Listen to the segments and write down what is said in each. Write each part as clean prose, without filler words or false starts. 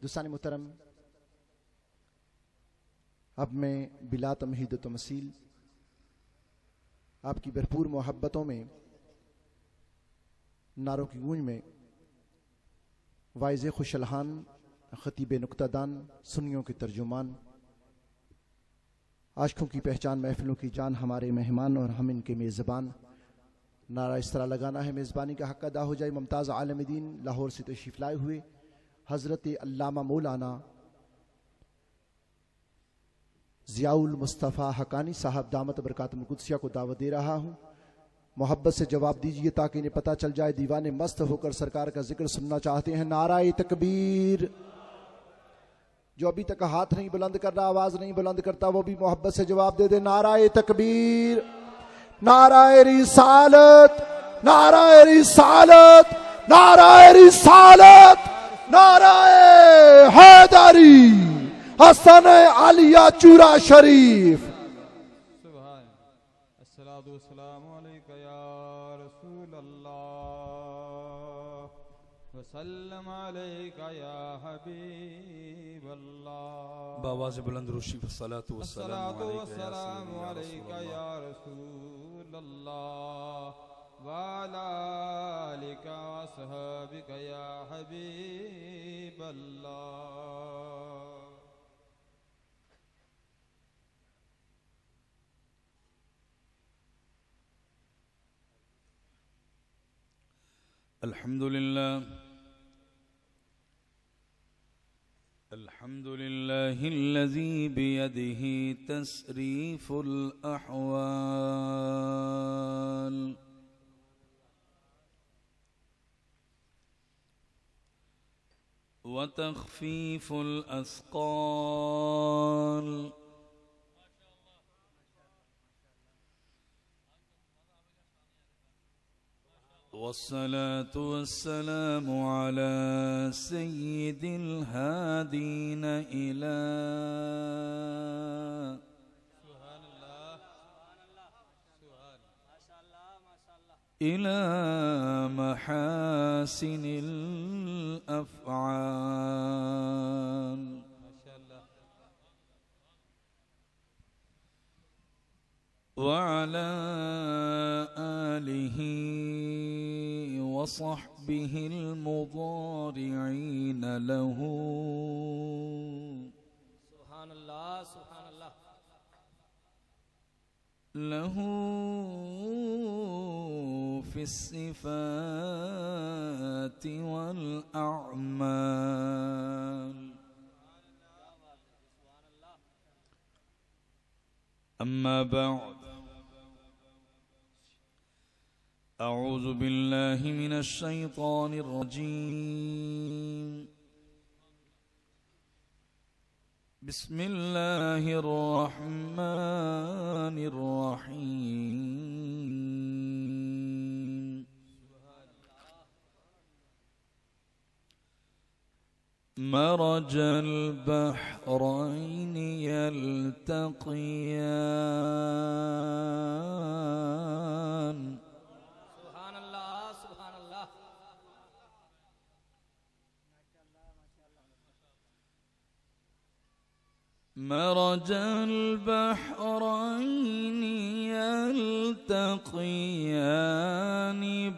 दोस्तान मुहतरम, अब मैं बिला तमहीद तमसील आपकी भरपूर मोहब्बतों में, नारों की गूंज में वाइज़ खुशलहान, खतीब नुक्तादान, सुन्नियों के तर्जुमान, आशिकों की पहचान, महफिलों की जान, हमारे मेहमान और हम इनके मेज़बान, नारा इस तरह लगाना है मेज़बानी का हक़ अदा हो जाए। मुमताज़ आलम दीन लाहौर से तशरीफ़ लाए हुए हज़रत अल्लामा मौलाना ज़ियाउल मुस्तफ़ा हक़ानी साहब दामत बरकातुहुल कुद्सिया को दावत दे रहा हूँ। मोहब्बत से जवाब दीजिए ताकि इन्हें पता चल जाए दीवाने मस्त होकर सरकार का जिक्र सुनना चाहते हैं। नाराए तकबीर। जो अभी तक हाथ नहीं बुलंद कर रहा, आवाज नहीं बुलंद करता, वो भी मोहब्बत से जवाब दे दे। नाराए तकबीर, नाराए रिसालत, नाराए रिसालत, नाराए रिसालत, नाराए हैदरी, हसन आलिया चूरा शरीफ। सुभान अस्सलातु वस्सलामु अलैका या रसूल अल्लाह वसल्लम अलैका या हबीब अल्लाह। बाबा से बुलंद रुशी सलातु अस्सलातु वस्सलामु वस्सलामु अलैका या रसूल अल्लाह वाला आलिका वसहबिका या हबीब अल्लाह। अल्हम्दुलिल्लाह अल्लज़ी बियदिही तस्रीफुल अहवाल व तख़फ़ीफ़ुल अस्क़ाल वस्सलातु वस्सलामु अला सय्यिदिल हादीन इला महासिनिल अफ़आल वअला आलिही वसहबिहिल मुदारिईन लहू। सुभान अल्लाह, सुभान अल्लाह। लहू फिस्सिफ़ाति वल अअमाल। अम्मा बअद, अऊज़ु बिल्लाहि मिनश शैतानिर रजीम। बिस्मिल्लाहिर रहमानिर रहीम। मरजल बहरैनि यल्तक़ियान। सुभान अल्लाह, सुभान अल्लाह। मरजल बहरैनि यल्तक़ियान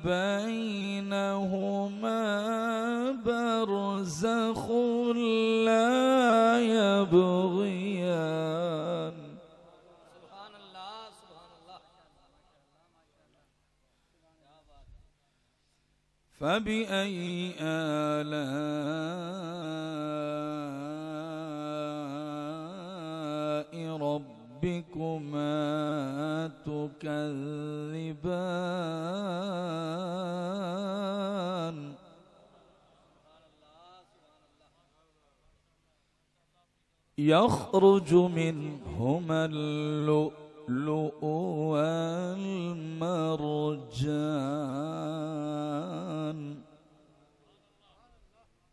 बैनहुमा बरज़ख़ुन ला यबग़ियान। सुभान अल्लाह, सुभान अल्लाह। फ़बिअय्यि आलाइ रब्बिकुमा तुकज़्ज़िबान। यख़रुजु मिनहुमल लुअ्लुअु वल मरजान।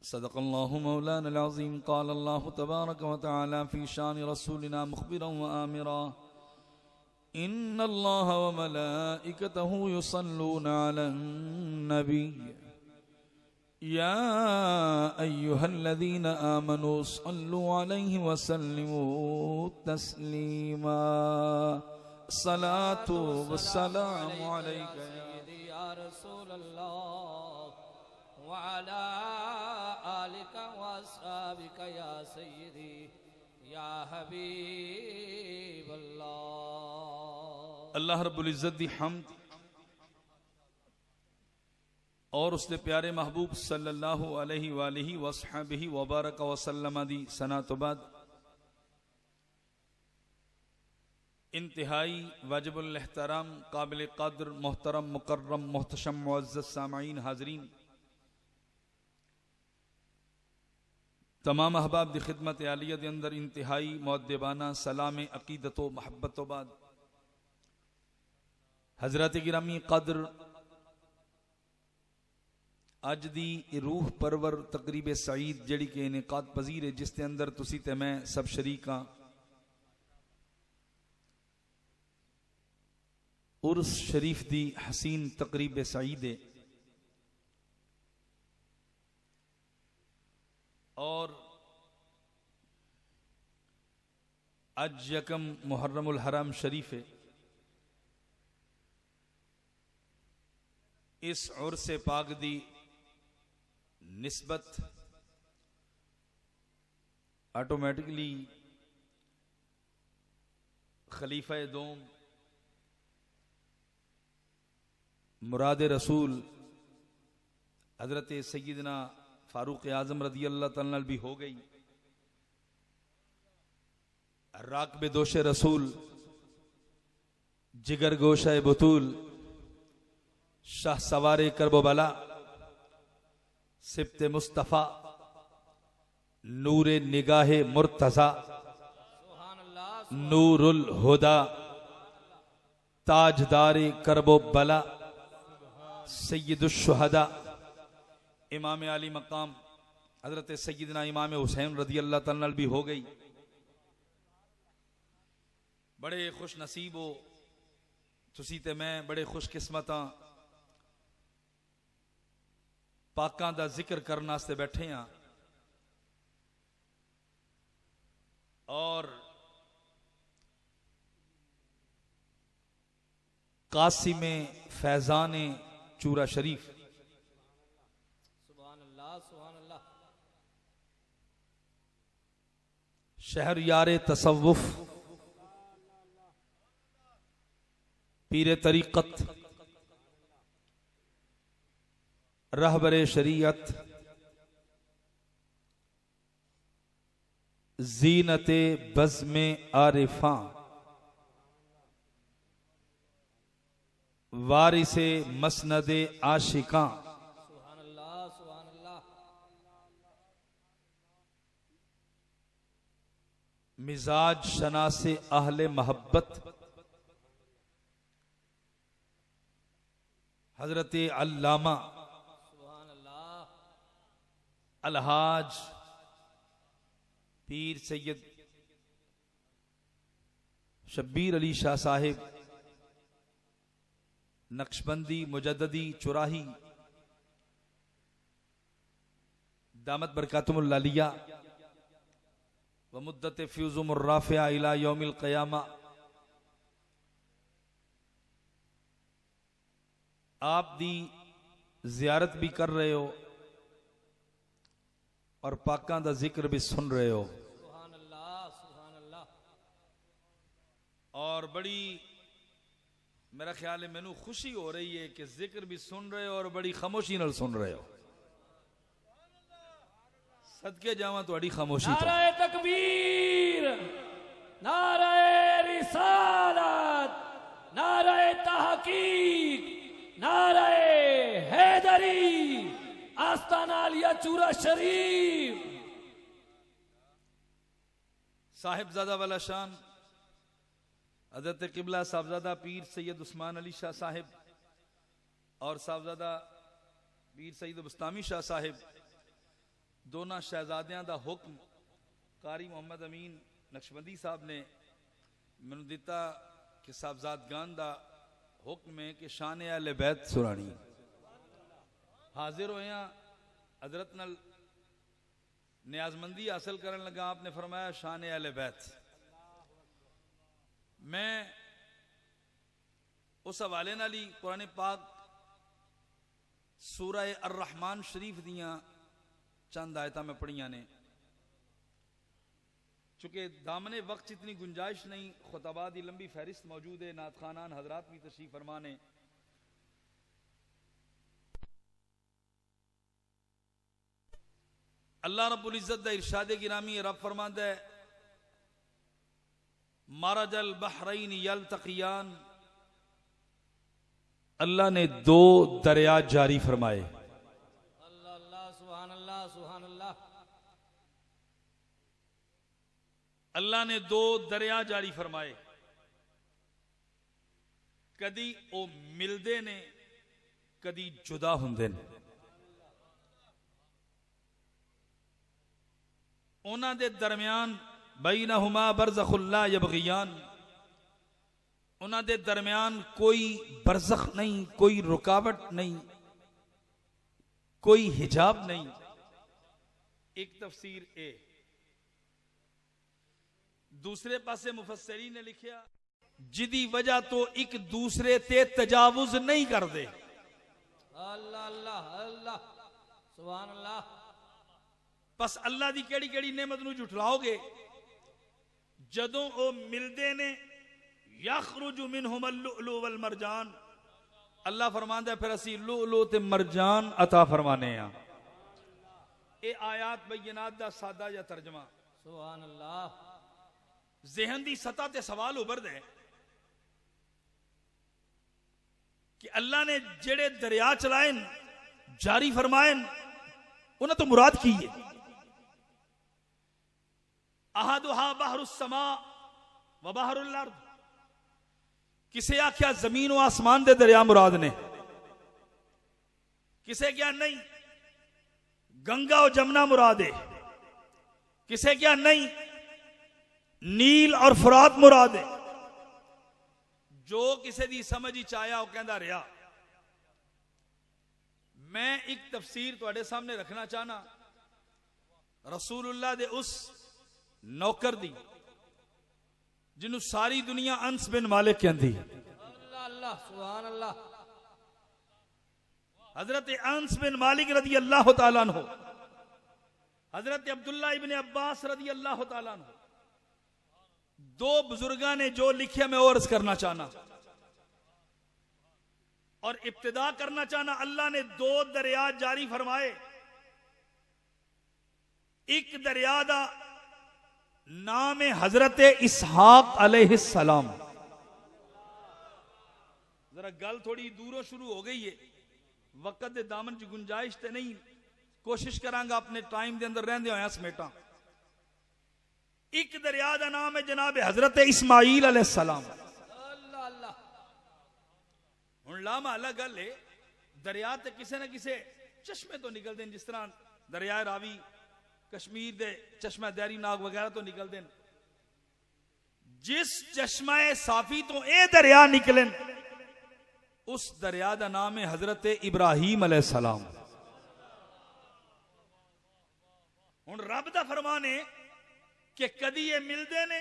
सदक़ल्लाहु मौलाना अज़ीम। क़ाल अल्लाहु तबारक व तआला फ़ी शान रसूलिना मुख़बिरन व आमिरा इन्नल्लाह व मलाइकतहु युसल्लूना अलन नबी या अय्युहल्लज़ीना आमनू सल्लु अलैहि वसल्लिमू तस्लीमा सलातु वस्सलामु अलैका या रसूल अल्लाह व अला आलिका व अस्हाबिका या सय्यदी या हबीब अल्लाह। अल्लाह रब्बुल इज्जत दी हम्द और उसके प्यारे महबूब सल्लल्लाहु अलैहि वालिहि वसहबिहि वबारक वसल्लम दी सना तो बाद इंतहाई वाजिबुल एहतराम काबिल कद्र मोहतरम मुकर्रम मोहतशम मुअज़्ज़ज़ सामईन हाज़रीन, तमाम अहबाब दी खिदमत आलिया दे अंदर इंतहाई मुअद्दिबाना सलाम अकीदत व महब्बत तो बाद हजरत गिरामी कद्र अज दी रूह परवर तकरीब सईद जड़ी के इनेकाद पजीर है, जिसके अंदर तुसी ते मैं सब शरीक हाँ। उर्स शरीफ दी हसीन तकरीब सईद है और अज यकम मुहर्रमुल हराम शरीफ है। इस उर्स पाक दी निस्बत ऑटोमेटिकली खलीफा दोम मुराद रसूल हजरत सैयदना फारूक आजम रदी अल्लाह तआला भी हो गई। राकब दोश रसूल जिगर गोशा बतूल शाह सवारे करबो बला सिब्त मुस्तफ़ा नूरे निगाहे मुर्तज़ा नूरुल हुदा ताजदारे करबो बला सैयदुश शुहदा इमाम आली मकाम हजरत सैयदना इमाम हुसैन रदी अल्लाह तआला भी हो गई। बड़े खुश नसीब हो तुसी ते मैं, बड़े खुशकिस्मत हाँ पाकां दा जिक्र करने वास्ते बैठे हैं। और कासिमे फैजाने चूरा शरीफ सुभान अल्लाह सुभान अल्लाह। शहर यारे तसव्वुफ पीरे तरीक़त रहबरे शरीयत जीनते बज़्मे आरिफा वारिसे मसनदे आशिका सुभान अल्लाह सुभान अल्लाह। मिजाज शनासे अहले महब्बत हजरत अल्लामा अलहाज पीर सैयद शब्बीर अली शाह साहिब नक्शबंदी मुजद्ददी चुराही दामत बरकातुमुल आलिया व मुद्दत फ्यूजुमुर राफिया इला यौमिल क़यामा। आप दी जियारत भी कर रहे हो और पाकां दा जिक्र भी सुन रहे हो। सुभान अल्लाह सुभान अल्लाह। और बड़ी मेरा ख्याल है मैनू खुशी हो रही है कि जिक्र भी सुन रहे हो और बड़ी खामोशी नाल सुन रहे हो। सदके जावां तुहाडी खामोशी तो। नारे तकबीर, नारे रिसालत, नारे तहकीक, नारे हैदरी, आस्ताना आलिया चूरा शरीफ। साहिबजादा वाला शान हजरत किबला साहबजादा पीर सैयद उस्मान अली शाह साहिब और साहबजादा पीर सैयद बुस्तामी शाह साहिब दोनों शहजादियां दा हुक्म कारी मोहम्मद अमीन नक्शबंदी साहब ने मैनू दिता कि साहबजादगान दा हुक्म है कि शान अहले बैत सुनानी। हाजिर होया हजरत नल न्याजमंदी हासिल करने लगा, आपने फरमाया शान अहले बैत। मैं उस हवाले नाल ही कुरान पाक सूरह अर-रहमान शरीफ दियां चंद आयतां में पढ़ियां ने। चूंकि दामने वक्त इतनी गुंजाइश नहीं, खुतबा दी लंबी फहरिस्त मौजूद है, नात खानान हजरात भी तशरीफ फरमाने। अल्लाह रब्बुल इज्जत दा इरशाद गिरामी है, रब फरमांदा है मरजल बहरैन यल्तक़ियान, अल्लाह ने दो दरिया जारी फरमाए। अल्लाह अल्लाह सुभान अल्लाह सुभान अल्लाह। अल्लाह ने दो दरिया जारी फरमाए। कदी वो मिलते ने, कदी जुदा हुंदे ने। उन्हां दे दरमियान बैनहुमा बरज़ख़ुन ला यबग़ियान, उन्हां दे दरमियान कोई बरज़ख नहीं, कोई रुकावट नहीं, कोई हिजाब नहीं। एक तफसीर ए। दूसरे पासे मुफस्सिरीन ने लिखा जिदी वजह तो एक दूसरे ते तजावुज नहीं करते। अल्लाह अल्लाह अल्लाह सुभान अल्लाह। बस अल्लाह दी केड़ी केड़ी नेमत नूं झुठलाओगे, जदों वो मिलते ने यखरुजु मिनहुम लुलु वल मरजान, अल्लाह फरमांदा फिर असी लुलु ते मरजान अता फरमाने आ। ये आयात बैनात दा सादा या तर्जमा। सुभान अल्लाह। ज़हन दी सतह ते सवाल उभरदा है कि अल्लाह ने जेड़े दरिया चलाए जारी फरमाए उन्हें तो मुराद की है। अहादुहा बहरुस समा व बहरुल अर्द, किसे आख्या जमीन व आसमान दे दरिया मुराद ने, किसे क्या नहीं गंगा और जमुना मुराद है, किसे क्या नहीं नील और फुरात मुराद है। जो किसे दी समझ ही चाया वह कहता रहा। मैं एक तफसीर तुहाडे सामने रखना चाहना रसूलुल्लाह दे उस नौकर दी जिन्हों सारी दुनिया अंस बिन मालिक कहती। अल्लाह अल्लाह सुभान अल्लाह। हजरत अंस बिन मालिक रदी अल्लाह तआला अन्हु, हजरत अब्दुल्लाह इब्ने अब्बास रदी अल्लाह तआला अन्हु, दो बुजुर्गा ने जो लिखे मैं और अर्ज करना चाहना और इब्तिदा करना चाहना। अल्लाह ने दो दरिया जारी फरमाए। एक दरिया दा नाम है हजरत इसहाक अलैहिस्सलाम। जरा गल थोड़ी दूरों शुरू हो गई है, वक्त दे दामन च गुंजाइश ते नहीं, कोशिश करांगा अपने टाइम दे अंदर रहंदे होया समेटा। एक दरिया का नाम है जनाब हजरत इस्माईल अलैहिस्सलाम। अल्लाह अल्लाह। हुण लामा अलग गल है, दरिया ते किसे न किसे चश्मे तो निकलते हैं, जिस तरह दरिया रावी कश्मीर दे चश्मा दैरी नाग वगैरह तो निकलते हैं। जिस चश्मा साफी तो ये दरिया निकले उस दरिया का नाम है हजरत इब्राहीम अलैहिस्सलाम। हुण रब दा फरमान है कि कदी ये मिलते ने,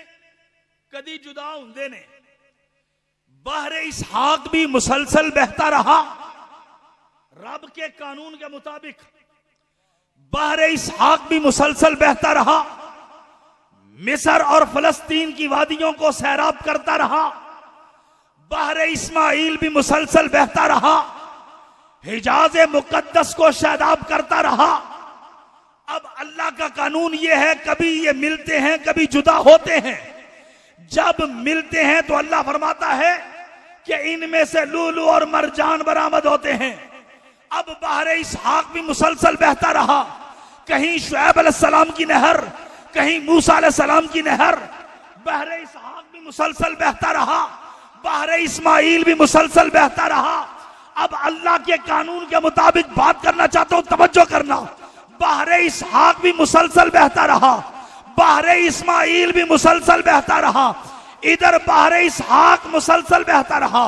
कदी जुदा हुंदे ने। बहरे इसहाक भी मुसलसल बहता रहा रब के कानून के मुताबिक। बहरे इसहाक भी मुसलसल बहता रहा, मिस्र और फलस्तीन की वादियों को सैराब करता रहा। बहरे इस्माइल भी मुसलसल बहता रहा, हिजाज मुकद्दस को शैदाब करता रहा। अब अल्लाह का कानून यह है, कभी ये मिलते हैं कभी जुदा होते हैं। जब मिलते हैं तो अल्लाह फरमाता है कि इनमें से लूलू और मरजान बरामद होते हैं। अब बहरे इसहाक भी मुसलसल बहता रहा, कहीं शुएब अलैहिस्सलाम की नहर, कहीं मूसा अलैहिस्सलाम की नहर। बहरे इसहाक भी मुसलसल बहता रहा, बहरे इस्माइल भी मुसलसल बहता रहा। अब अल्लाह के कानून के मुताबिक बात करना चाहता हूं, तवज्जो करना। बहरे इसहाक भी मुसलसल बहता रहा, बहरे इस्माइल भी मुसलसल बहता रहा। इधर बहरे इसहाक मुसलसल बहता रहा,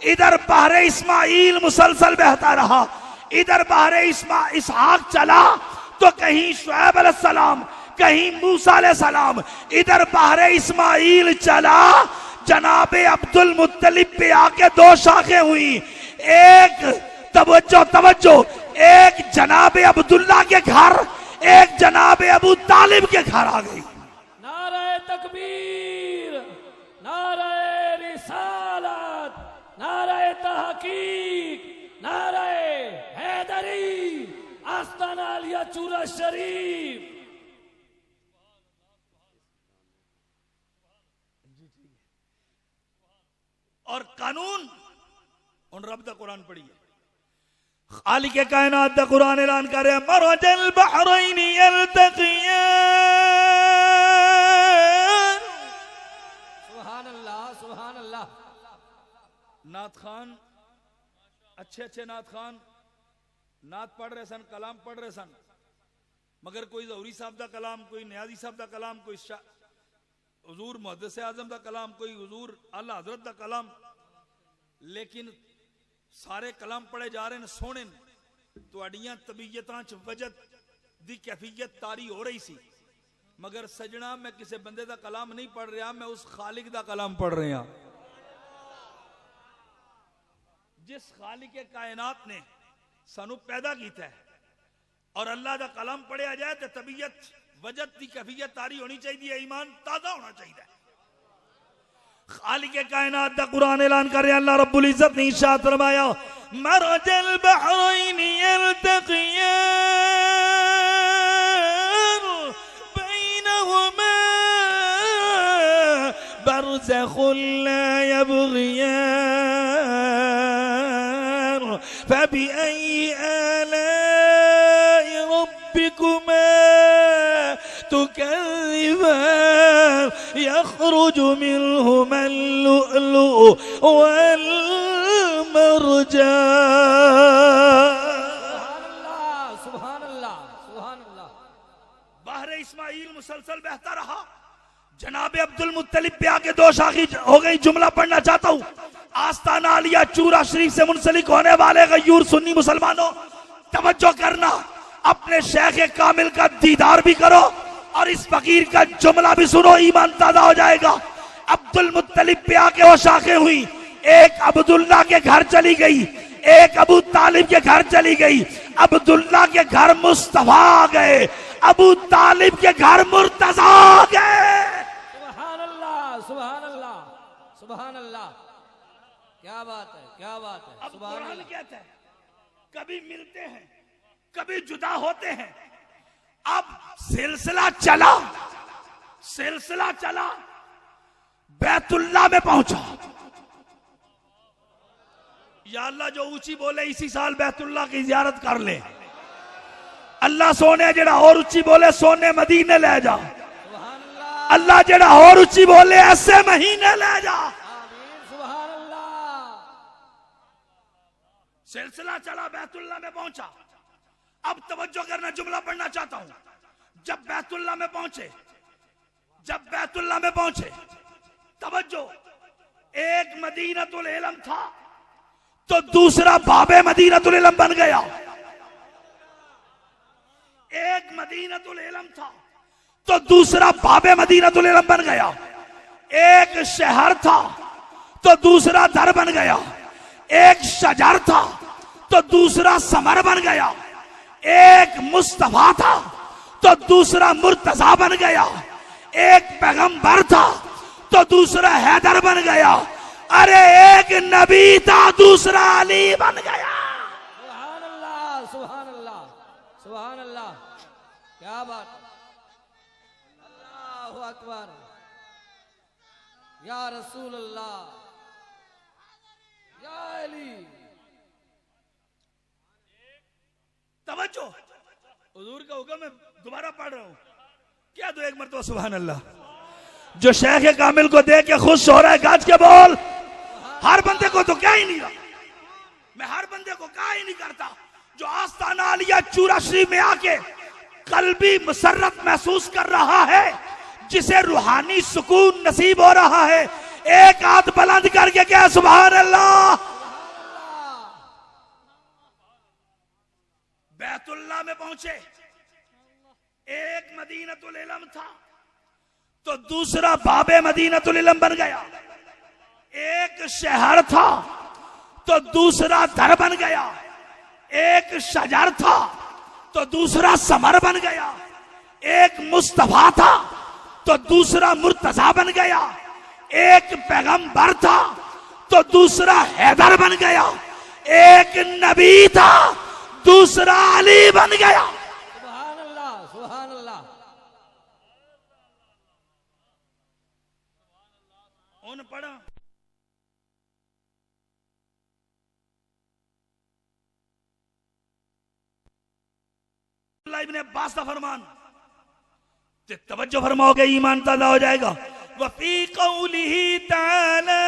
इधर बहरे इस्माइल मुसलसल बहता रहा। इधर बहरे इसहाक चला तो कहीं शुएब अलैहिस्सलाम, कहीं मूसा अलैहिस्सलाम, इधर बहरे इस्माइल चला जनाबे अब्दुल मुत्तलिब पे आके दो शाखें हुई। एक तवज्जो तवज्जो, एक जनाबे अब्दुल्ला के घर, एक जनाबे अबू तालिब के घर आ गई। नारे तकबीर, नारे रिसालत, नारे तहकीक, नारे हैदरी, आस्ताना आलिया चूरा शरीफ। और कानून उन रब दा कुरान पढ़िए, खालिक के कायनात दा कुरान ऐलान कर रहे मरजल बहरैन यल्तक़ियान। सुभान अल्लाह, सुभान अल्लाह। नात खान, अच्छे अच्छे नात खान नात पढ़ रहे सन, कलाम पढ़ रहे सन, मगर कोई ज़हूरी साहब दा कलाम, कोई न्याजी साहब दा कलाम, कोई हुजूर मुहद्दिस आज़म दा कलाम, कोई हुजूर आला हज़रत दा कलाम, लेकिन सारे कलाम पढ़े जा रहे हैं सोने ने। तुहाड़ियां तबीयतां च वजद दी कैफियत तारी हो रही सी, मगर सजना मैं किसी बंदे दा कलाम नहीं पढ़ रहा, मैं उस खालिक दा कलाम पढ़ रहा। जिस खालिक के कायनात ने सानू पैदा किया है और अल्लाह दा कलाम पढ़िया जाए तो तबीयत वजद की कैफियत तारी होनी चाहिए, ईमान ताजा होना चाहिए। खालिक के कायनात दा कुरान ऐलान कर रहे अल्लाह रब्बुल इज्जत ने इरशाद फरमाया मरजल बहरैन यल्तक़ियान बैनहुमा बरज़ख़ुन ला यबग़ियान फबिअय्यि आलाइ रब्बिकुमा तुकज़्ज़िबान यख़रुजु मिनहुमा अल-लुअलुअ वल-मरजान। सुभान अल्लाह, सुभान अल्लाह। बहरे इस्माइल मुसलसल बहता रहा, जनाबे अब्दुल मुत्तलिब पे आके दो शाखी हो गई। जुमला पढ़ना चाहता हूं, आस्ताना आलिया चूरा शरीफ से मुंसलिक होने वाले गयूर सुन्नी मुसलमानों, तवज्जो करना, अपने शेख कामिल का दीदार भी करो और इस फकीर का जुमला भी सुनो, ईमान ताजा हो जाएगा। अब्दुल मुत्तलिब पे आके वो शाखें हुई, एक अब्दुल्ला के घर चली गई, एक अबू तालिब के घर चली गई। अब्दुल्ला के घर मुस्तफा आ गए, अबू तालिब के घर मुर्तजा आ गए। सुभान अल्लाह, सुभान अल्लाह, सुभान अल्लाह। क्या बात है, क्या बात है। अब सुभान कुरान अल्लाह। कहता है कभी मिलते हैं कभी जुदा होते हैं। अब सिलसिला चला बैतुल्ला में पहुंचा। या अल्लाह जो ऊंची बोले इसी साल बैतुल्ला की जियारत कर ले। अल्लाह सोने जड़ा और ऊंची बोले सोने मदीने ले जा। सुभान अल्लाह, अल्लाह जड़ा और ऊंची बोले ऐसे महीने ले जा। आमीन। सुभान अल्लाह। सिलसिला चला, बैतुल्ला में पहुंचा। अब तवज्जो करना, जुमला पढ़ना चाहता हूं। जब बैतुल्ला में पहुंचे तवज्जो, एक मदीनतुल इल्म था तो दूसरा बाबे मदीनतुल इल्म बन गया। एक मदीनतुल इल्म था तो दूसरा बाबे मदीनतुल इल्म बन गया। एक शहर था तो दूसरा दर बन गया। एक शजर था तो दूसरा समर बन गया। एक मुस्तफा था तो दूसरा मुर्तजा बन गया। एक पैगंबर था तो दूसरा हैदर बन गया। अरे एक नबी था दूसरा अली बन गया। सुभान अल्लाह, सुभान अल्लाह, सुभान अल्लाह। क्या बात है। अल्लाहु अकबर। या रसूल अल्लाह, या अली। तवज्जो, हुजूर का हुक्म है, दोबारा पढ़ रहा हूं। क्या दो एक मरतबा सुभान अल्लाह। जो शेख कामिल को देख के खुश हो रहा है गाज के बोल। हर बंदे को तो क्या ही नहीं रहा, मैं हर बंदे को कहा ही नहीं करता। जो आस्ताना आलिया चूरा शरीफ में आके कल्बी मुसर्रत महसूस कर रहा है, जिसे रूहानी सुकून नसीब हो रहा है, एक हाथ बुलंद करके क्या सुभान अल्लाह। बैतुल्लाह में पहुंचे, एक मदीनतुल इल्म था तो दूसरा बाबे मदीनतुल इल्म बन गया, एक शहर था तो दूसरा दर बन गया, एक शजर था तो दूसरा समर बन गया, एक मुस्तफा था तो दूसरा मुर्तजा बन गया, एक पैगंबर था तो दूसरा हैदर बन गया, एक नबी था दूसरा अली बन गया। सुभान अल्लाह, सुभान अल्लाह। उन पढ़ा इब्न अब्बास का फरमान, तवज्जो फरमाओगे ईमान ताज़ा हो जाएगा। वफी कौलिही ताला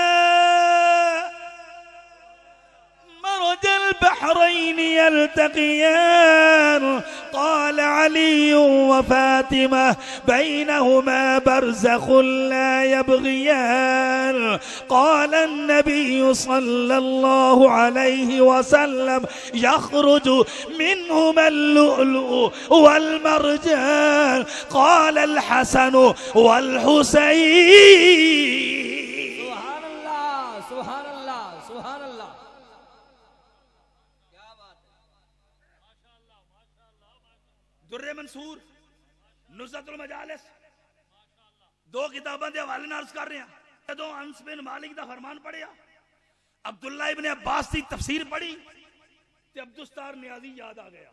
मरजल बहरैन यल्तक़ियान क़ाल अली व फातिमा बैनहुमा बरज़ख़ुन ला यबग़ियान क़ाल अन्नबी सल्लल्लाहु अलैहि वसल्लम यख़रुजु मिन्हुमा अल-लुअलुअ वल मरजान क़ाल अल-हसन वल हुसैन। सुभान अल्लाह, सुभान अल्लाह, सुभान अल्लाह। क्या बात है। दुर्रे मंसूर, नुज़रतुल मजालिस, दो किताबां दे हवाले नाल अर्ज कर रहे हैं। जदों अनस बिन मालिक दा फरमान पढ़िया, अब्दुल्ला इब्न अब्बास दी तफसीर पढ़ी ते अब्दुस्तार नियाजी याद आ गया।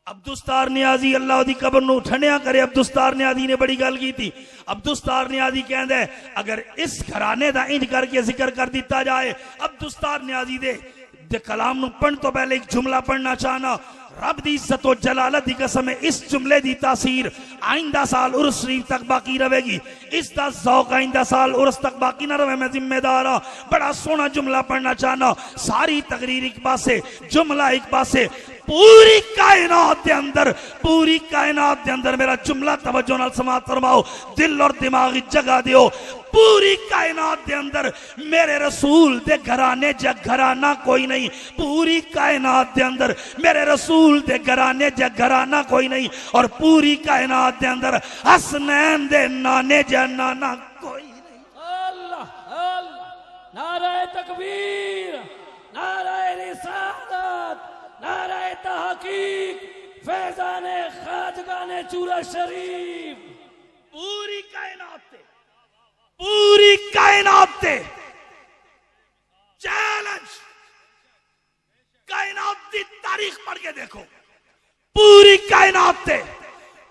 अब्दुस्तार नियाजी अल्लाह दी कब्र नूं ठंडिया करे, अब्दुस्तार नियाजी ने बड़ी गल की थी। अब्दुस्तार नियाजी कहंदा है अगर इस घराने दा इंज करके जिक्र कर दिता जाए, अब्दुस्तार नियाजी दे कलाम नूं पढ़न तो पहले एक जुमला पढ़ना चाहना। रब दी इज्जत और जलालत दी कसम है, इस जुमले दी तासीर आइंदा साल उर्स शरीफ तक बाकी रहेगी। इसका ज़ौक़ आइंदा साल उर्स तक बाकी ना रहे, मैं जिम्मेदार हाँ। बड़ा सोहना जुमला पढ़ना चाहना। सारी तकरीर एक पासे, जुमला एक पासे, पूरी कायनात के अंदर, पूरी कायनात के अंदर मेरा जुमला तवज्जो नाल समाअत फरमाओ, दिल और दिमाग जगह दियो। पूरी कायनात के अंदर मेरे रसूल दे घराने जग घराना कोई नहीं, पूरी कायनात के अंदर मेरे रसूल दे घराने जग घराना कोई नहीं, और पूरी कायनात के अंदर हसनैन दे नाने जग नाना कोई नहीं। अल्लाह अल्लाह, नारे तकबीर, नारे रिसालत, नारे तहकीक, फैजाने खाजगाने चूरा शरीफ। पूरी कायनात ते, पूरी कायनात ते चैलेंज, कायनात की तारीख पढ़ के देखो। पूरी कायनात ते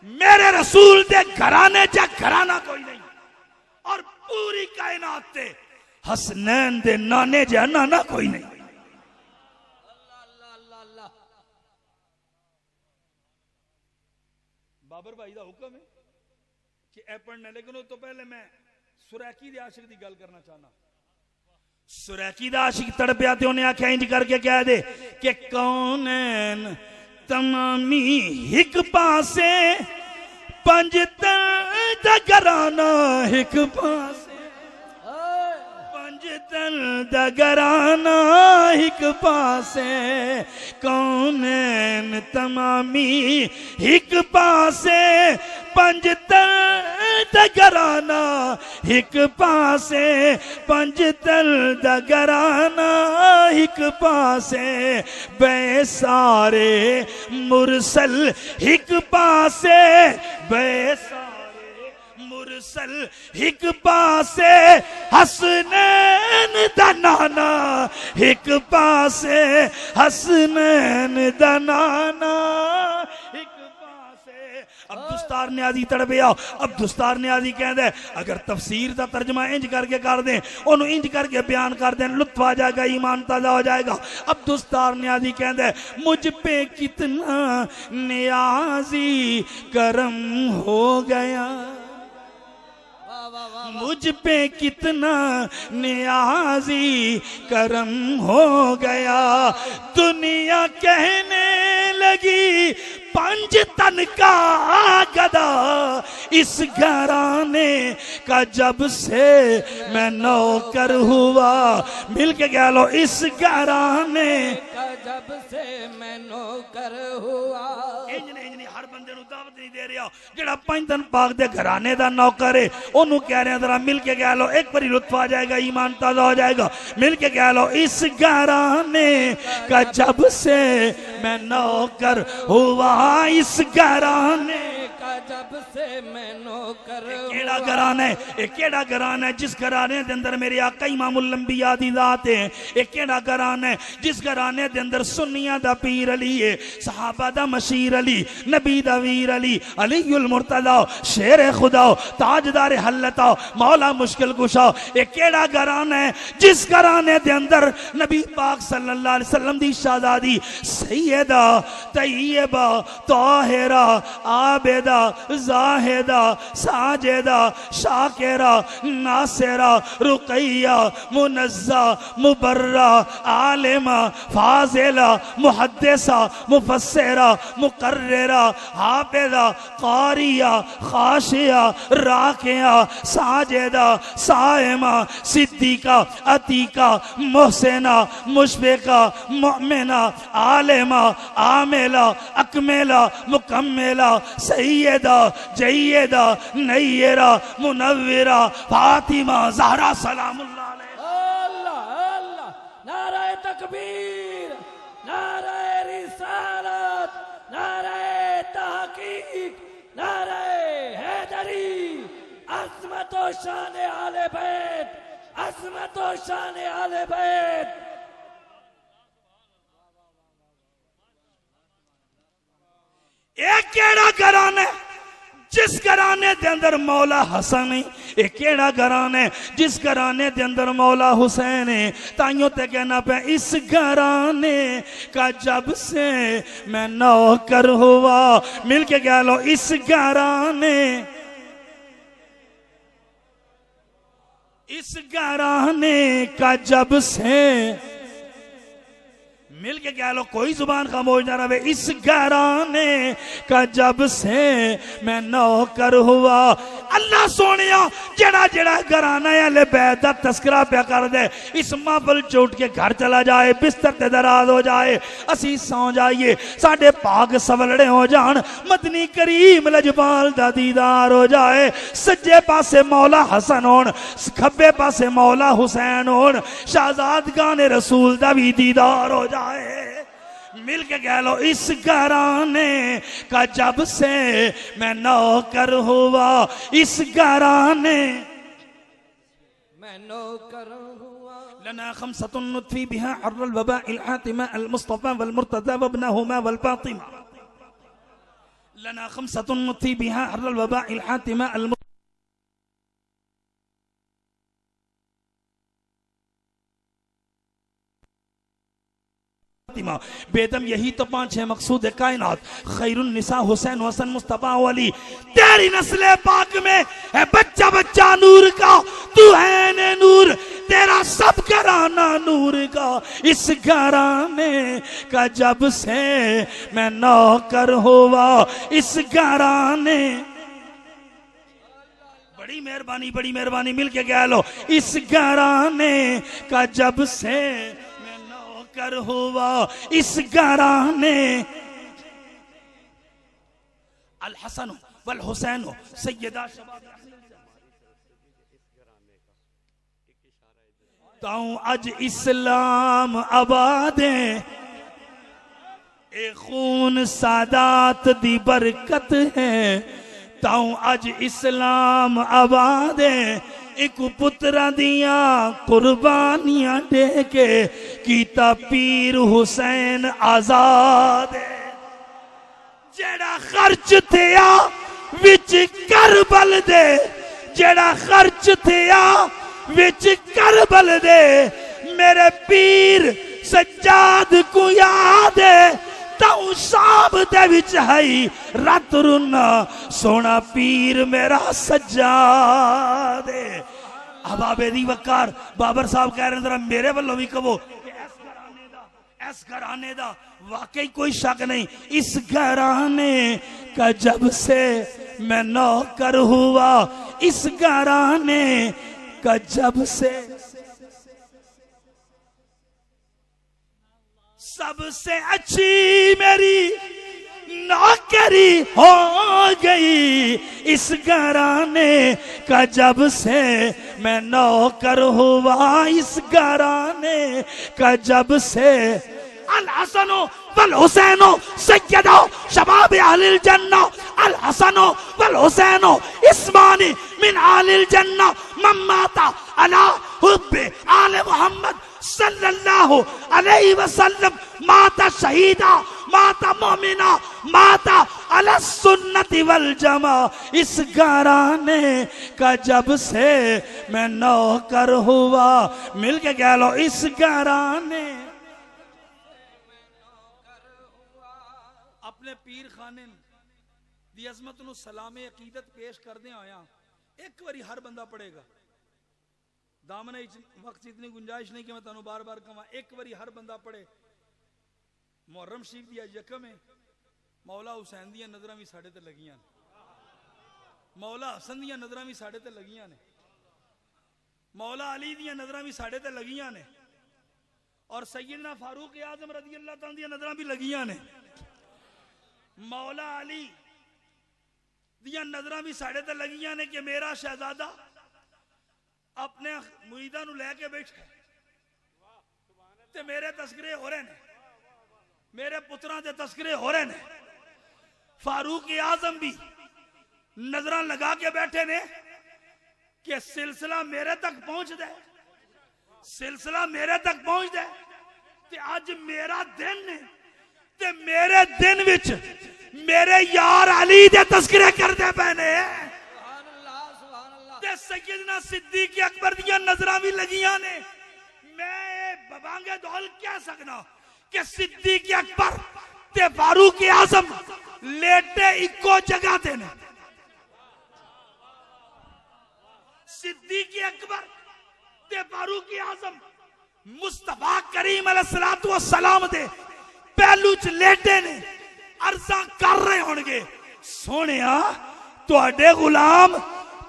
मेरे रसूल दे घराने जा घराना कोई नहीं, और पूरी कायनात ते हसनैन दे नाने जा नाना कोई नहीं। बाबर भाई का हुक्म है कि ए पढ़ने, लेकिन वो तो पहले मैं सुरैकी दे आशिक दी गल करना चाहना। सुरैकी दा आशिक तड़पिया ते उन्हें आख्या इंज करके कह दे कि कौनैन तमामी हिक पासे पंज दा घराना हिक पासे, पंज दा घराना हिक पासे, कौनैन तमामी हिक पासे पंज दा घराना हिक पासे, पंज दा घराना हिक पासे, बे सारे मुरसल हिक पासे, बे सारे मुरसल हिक पासे, हसनैन दा नाना हिक पासे, हसनैन दा नाना हिक पासे। अब्दुस्तार नियाजी तड़पिया। अब्दुस्तार नियाजी कहता है अगर तफसीर का तर्जमा इंज करके कर दें, उन्हों इंज करके बयान कर दें, लुत्फ आ जाएगा, ईमान ताजा हो जाएगा। अब्दुस्तार नियाजी कहता है मुझ पे कितना नियाजी करम हो गया, मुझ पे कितना नियाजी करम हो गया, दुनिया कहने लगी पंज तन का गदा, इस घराने का जब से मैं नौकर हुआ। मिल के कह लो इस घराने का जब से मैं नौकर हुआ। हर बंदे नु दावत नहीं दे रहा जेड़ा पंज दिन पाक दे घराने दा नौकर है ओनू कह रहे हैं जरा मिल के कह लो एक बारी लुत्फ आ जाएगा ईमान ताजा हो जाएगा। मिल के कह लो इस घराने का जब से मैं नौकर हुआ। इस घराने का जब से मैं नौकर केड़ा घराना है ये केड़ा घराना है जिस घराने दे अंदर मेरे आका इमामुल अंबिया दी जात है। ये केड़ा घराना है जिस घराने दे अंदर सुन्नियां दा पीर अली है सहाबा दा मशीर अली नबी दा वीर अली अलीउल मुर्तजा शेर खुदा ताजदार हल्लता मौला मुश्किल कुशा। ये केड़ा घराना है जिस घराने दे अंदर नबी पाक सल्लल्लाहु अलैहि वसल्लम दी शहजादी सैयदा तैयबा ताहिरा आबिदा जाहिदा साजिदा शाकिरा नासिरा रुकैया मुनज़्ज़ा मुबर्रा आलिमा फाजिला मुहद्दिसा मुफस्सिरा मुकर्रिरा हाफिज़ा कारिया खाशिया राकिया साजिदा साइमा सिद्दीका अतीका मुहसिना मुशफिका मुमिना आलिमा आमिला अकमिला मुकम्मिला सैयदा जय्यदा नय्यरा मुनव्विरा फातिमा ज़हरा सलामुल्लाह अलैहा। अल्लाह अल्लाह नारे तकबीर नारे रिसालत नारे तहकीक नारे हैदरी अज़मत व शान आले बैत अज़मत व शान आले बैत। एक केड़ा घराना है जिस घराने दे अंदर मौला हसन है। एक केड़ा घराना है जिस घराने दे अंदर मौला हुसैन है। ताइयों ते कहना पे इस घराने का जब से मैं नौकर हुआ। मिल के कह लो इस घराने का जब से मिल के कह लो कोई जुबान खामोश ना रहे। इस घराने का जब से मैं नौकर हुआ। अल्लाह सोनिया जेड़ा जेड़ा घराना अहले बैत दा तस्करा पे कर दे इस महफिल च उठ के घर चला जाए बिस्तर ते दराज हो जाए असी सौ जाइए साडे पाग सवलड़े हो जान मदनी करीम लजपाल दा दीदार हो जाए। सज्जे पासे मौला हसन होन खब्बे पासे मौला हुसैन होन शहजादगान रसूल दा भी दीदार हो जाए। मिल के कह लो इस घराने का जब से मैं नौकर हुआ। इस घराने मैं नौकर हुआ। लना खमसतुन नुत्फी बिहा अर्रल वबाइल आतिमा अल मुस्तफा वल मुर्तजा वब्नहुमा वल फातिमा। लना खमसतुन नुत्फी बिहा अर्रल वबाइल आतिमा अल बेदम यही तो 5-6 मकसूद है कायनात। खैरुन निसा हुसैन हसन मुस्तफा वाली तेरी नस्ल पाक में है बच्चा बच्चा नूर का तू है ने नूर तेरा सब घराना नूर का। इस घराने का जब से मैं नौकर हुआ। इस घराने बड़ी मेहरबानी मिल के कह लो इस घराने का जब से कर हुआ। इस घराने अल हसन वल हुसैन सैयदा ताऊ अज इस्लाम आबादे ए खून सादात दी बरकत है। ताऊ अज इस्लाम आबादे एक पुत्रा दिया कुर्बानियां दे के कीता पीर हुसैन आजाद। जेड़ा खर्च थिया विच करबल दे जेड़ा खर्च थिया विच करबल दे मेरे पीर सज्जाद को याद है। ताऊ साब दे विच है रात रुना सोना पीर मेरा सज्जाद। अबाबे दी वकार बाबर साहब कह रहे जरा मेरे वालों भी कहो इस घराने दा वाकई कोई शक नहीं। इस घराने का जब से मैं नौकर हुआ, इस घराने का जब से सबसे अच्छी मेरी नौकरी हो गई, इस घराने का जब से मैं नौकर हुआ, इस घराने का जब से। अल हसनो वल हुसैनो सय्यदो शबाब अहलिल जन्ना, अल हसनो वल हुसैनो इस्मानी मिन अहलिल जन्ना, मम्माता अला हुब्बे आले मोहम्मद सल्लल्लाहु अलैहि वसल्लम, माता शहीदा, माता मोमिना, माता अला सुन्नति वल जमा, इस घराने का जब से मैं नौकर हुआ। मिलके कह लो, इस घराने। अपने पीर खाने दी अजमत नूं सलामे अकीदत पेश करदे आया एक बारी हर बंदा पढ़ेगा। दामन वक्त इतनी गुंजाइश नहीं कि मैं तुहानू बार बार कहां, एक बारी हर बंदा पढ़े। मुहर्रम शरीफ दी अज यकम है, मौला हुसैन दियां नजरां भी साडे ते लगियां ने, मौला हसन दियां नजरां भी साडे ते लगियां ने, मौला अली दियां नजरां भी साडे ते लगियां ने, और सैयदना फारूक आजम रजी अल्लाह तआला दियां नजरां भी लगियां ने। मौला अली दियां नजरां भी साडे ते लगियां ने कि मेरा शहजादा अपने मुरीदा नू लैके बैठा ते मेरे तस्करे हो रहे ने, मेरे पुत्रां दे तस्करे हो रहे ने। फारूक आजम भी नजरां लगा के बैठे ने कि सिलसिला मेरे तक पहुंच दे, सिलसिला मेरे तक पहुंच दे। ते अज मेरा दिन ने ते मेरे दिन विच मेरे यार अली दे तस्करे करदे पे ने। सैयदना सिद्दीक अकबर दियां नजरां भी लगियां ने। मैं बबांगे दौल कह सकना कि सिद्दीक अकबर ते फारूक आजम लेटे इको जगह ते ने। सिद्दीक अकबर ते फारूक आजम मुस्तफा करीम अलैहिस्सलातु वस्सलाम दे पहलू च लेटे ने, अर्जा कर रहे होंगे, सोहणिया तुहाडे गुलाम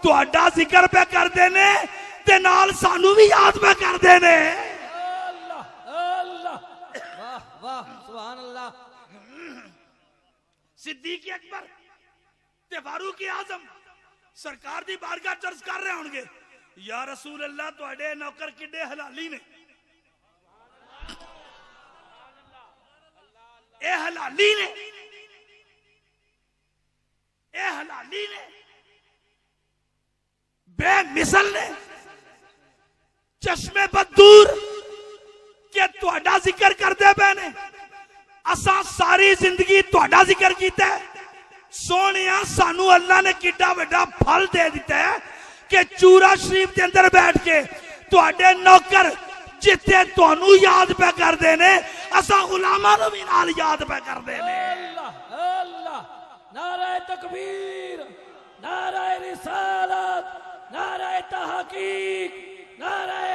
तुहाडा जिक्र पे करते ने ते नाल सानू भी याद पे करते ने। अल्लाह अल्लाह, वाह वाह, सुभान अल्लाह। सिद्दीक अकबर ते फारूक आजम सरकार दी बारगाह च अर्ज कर रहे होंगे, या रसूल अल्लाह तुहाडे नौकर किड्डे हलाली ने, ए हलाली ने, ए हलाली ने, बेमिसल ने, चश्मे बदूर के तुहाडा जिक्र करते पे ने। असा सारी जिंदगी तुहाडा जिक्र किया है। सोहणिया सानू अल्लाह ने किड्डा वड्डा फल दे दिता है कि चूरा शरीफ के अंदर बैठ के तुहाडे नौकर जिथे तुहानू याद पे करते ने, असा गुलामां नू भी नाल याद पे करते ने। अल्लाह अल्लाह, नारे तकबीर, नारे रिसालत, नारे तहकीक, नारे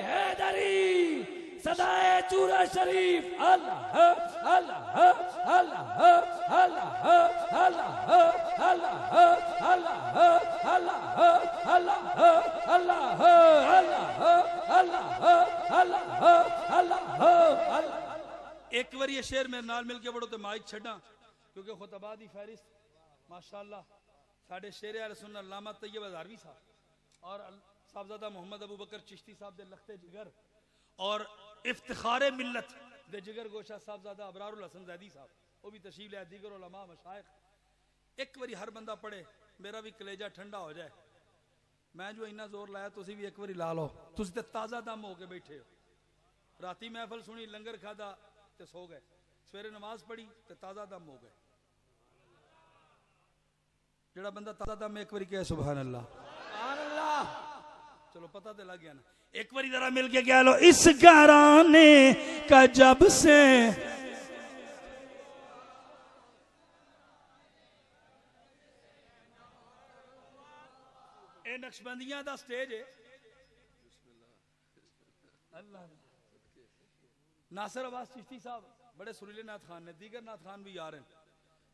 हैदरी, सदाए चूरा शरीफ। अल्लाह अल्लाह अल्लाह अल्लाह अल्लाह अल्लाह अल्लाह अल्लाह अल्लाह अल्लाह अल्लाह। एक बार ये शेर मेरे नाल मिल के पढ़ो तो माइक छड़ा, क्योंकि खुतबा दी फहरिस्त माशाअल्लाह साडे शेर अहले सुन्नत अल्लामा तैयब हज़ारवी साहब और साहबजादा मोहम्मद अबू बकर चिश्ती साहब दे लखते जिगर और इफ्तिखारे मिल्लत दे जिगर गोशा साहबजादा अबरारुल हसन ज़ैदी साहब, वो भी तशरीफ ले, दीगर उलमा मशाइख। एक बारी हर बंदा पढ़े, मेरा भी कलेजा ठंडा हो जाए। मैं जो इन्ना जोर लाया तुसी भी एक बारी ला लो। तुसी ते ताज़ा दम हो के बैठे हो, राती महफल सुनी, लंगर खादा ते सो गए, सवेरे नमाज पढ़ी ते ताज़ा दम हो गए। जेड़ा बंदा ताज़ा दम एक बारी कहे सुभान अल्लाह, सुभान अल्लाह, चलो पता तो लग गया ना। एक बारी जरा मिल के कह लो, इस घराने का जब से ए नक्शबंदियां दा स्टेज है। अल्लाह नासिर अब्बास चिश्ती साहब बड़े सुरीले नाथ खान ने, दीगर नाथ खान भी आ रहे हैं।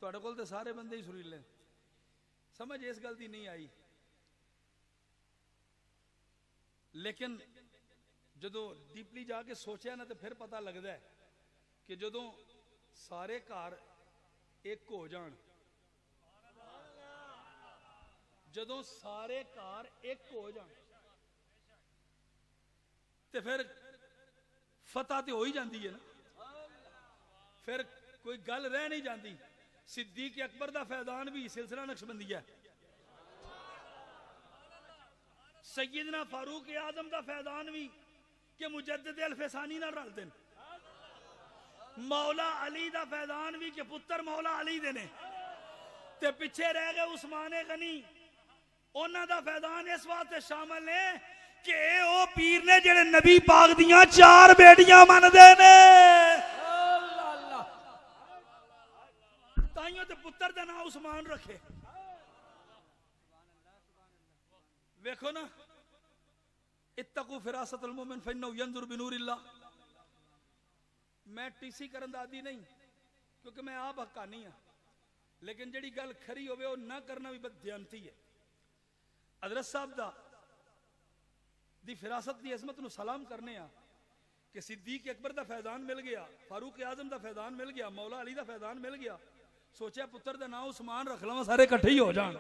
तुहाडे कोल ते सारे बंदे ही सुरीले, समझ इस गल दी नहीं आई। लेकिन जदों डीपली जाके सोचा ना तो फिर पता लगता है कि जदों सारे घर एक हो जान, जदों सारे घर एक हो जान ते फिर फतह तो हो ही जाती है ना, फिर कोई गल रह नहीं जाती। सिद्दीक अकबर दा फैदान भी सिलसिला नक्शबंदी है, सैयदना फारूक आजम दा फैदान भी कि मुजद्दिद अल-फैसानी ना रल देन, मौला अली दा फैदान भी कि पुत्र मौला अली दे ने, ते पिछे रह गए उस्मान गनी, उन्हां दा फैदान इस वास्ते शामिल ने कि ओ पीर ने जेड़े नबी पाक दियां 4 बेटियां मनदे ने, ताइयों ते पुत्र दा नाम उस्मान रखे। देखो ना, इत्तकू फिरासतुल मोमिन फइन्नहु यंजुर बिनूरिल्लाह। मैं टीसी करन दा आदी नहीं क्योंकि मैं आप हक्कानी हाँ, लेकिन जेड़ी गल खरी होवे वो ना करना भी बदध्यानती है। हजरत साहब दा दी फिरासत दी अजमत नूं सलाम करने आ कि सिद्दीक अकबर दा फैजान मिल गया, फारूक आजम दा फैजान मिल गया, मौला अली दा फैजान मिल गया। सोचा पुत्र दा नाम उस्मान रख लवां, सारे इकट्ठे ही हो जान।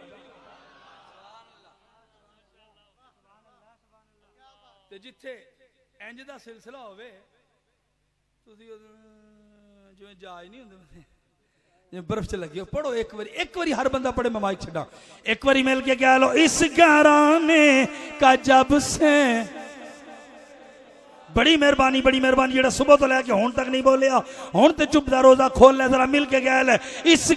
ते जिथे इंज दा सिलसिला होवे, तुसीं जिवें जहाज नहीं हुंदे जिवें बर्फ च लगे हो, पढ़ो एक बारी हर बंदा पढ़े, मैं माइक छड्डा। एक बारी मिल के कह लो, इस घराने का जब से, बड़ी मेहरबानी जेड़ा सुबह तो लैके हुण तक नहीं बोलिया, हुण ते चुप दा रोजा खोल ले, जरा मिल के कह ले, इस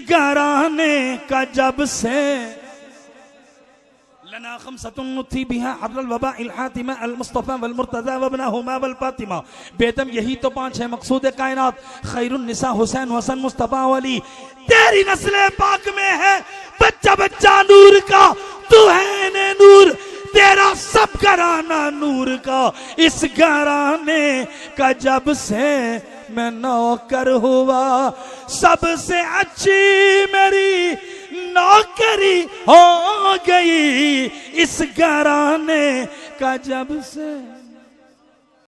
घराने का जब से लना खमसतुन नुथी बिहा अब्दुल वबा इल हातिमा अल मुस्तफा वल मुर्तजा व इब्नहुमा वल फातिमा। बेदम यही तो 5 है मकसूद कायनात, खैरुन निसा हुसैन हसन मुस्तफा वली। तेरी नस्ल पाक में है बच्चा बच्चा नूर का, तू है ने नूर, तेरा सब घराना नूर का। इस घराने का जब से मैं नौकर हुआ, सबसे अच्छी मेरी नौकरी हो गई। इस घराने का जब से